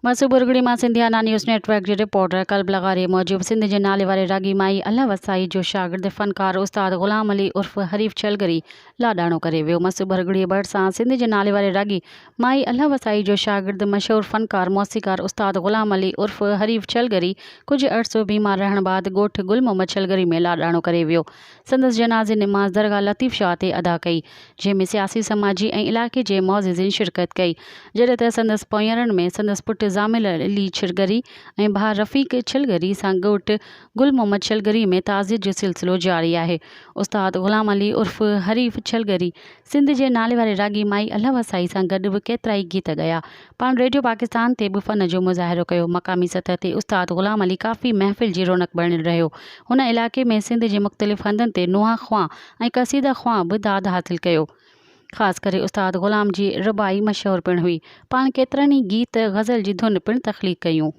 मसूब बुरगड़ी मां सिंधियाना news network जी reporter कल्ब लगारी मौजूब सिंध जे नाले वारे रागी माई अल्लाह वसाई जो शागिर्द फ़नकार उस्ताद ग़ुलाम अली उर्फ़ हरीफ़ छलगरी लाडाणो करे वियो। मसूब बुरगड़ी बड़ सां सिंध जे नाले वारे रागी माई अल्लाह वसाई जो शागिर्द मशहूर फ़नकार मौसीकार उस्ताद ग़ुलाम अली उर्फ़ हरीफ़ छलगरी कुछ अर्सो बीमार रहण बाद ॻोठ गुल मोहम्मद छलगरी में लाडाणो करे वियो। संदसि जनाज़े नमाज़ दरगाह लतीफ़ शाह ते अदा कई, जंहिंमें सियासी समाजी ऐं इलाइक़े जे मुअज़्ज़िज़ीन शिरकत कई। जॾहिं त संदसि पोयरनि में संदसि पुटु ज़ामिल अली छलगरी ऐं भाउ रफ़ीक छलगरी सां ॻोठ गुल मोहम्मद छलगरी में ताज़ियत जो सिलसिलो जारी आहे। उस्ताद ग़ुलाम अली उर्फ़ हरीफ़ छलगरी सिंध जे नाले वारे रागी माई अल्लाह वसाई सां गॾु बि केतिरा ई गीत ॻाया। पाण रेडियो पाकिस्तान ते बि फ़न जो मुज़ाहिरो कयो। मक़ामी सतह ते उस्ताद ग़ुलाम अली काफ़ी महफ़िल जी रौनक बणियल रहियो। हुन इलाइक़े में सिंध जे मुख़्तलिफ़ हंधनि ते नुहा ख़्वां ऐं क़सीदा ख़्वां बि दाद हासिल कयो। ख़ासि करे उस्ताद ग़ुलाम जी रुबाई मशहूरु पिणु हुई। पाण केतिरनि ई गीत ग़ज़ल जी धुन पिणु तख़लीक़ कयूं।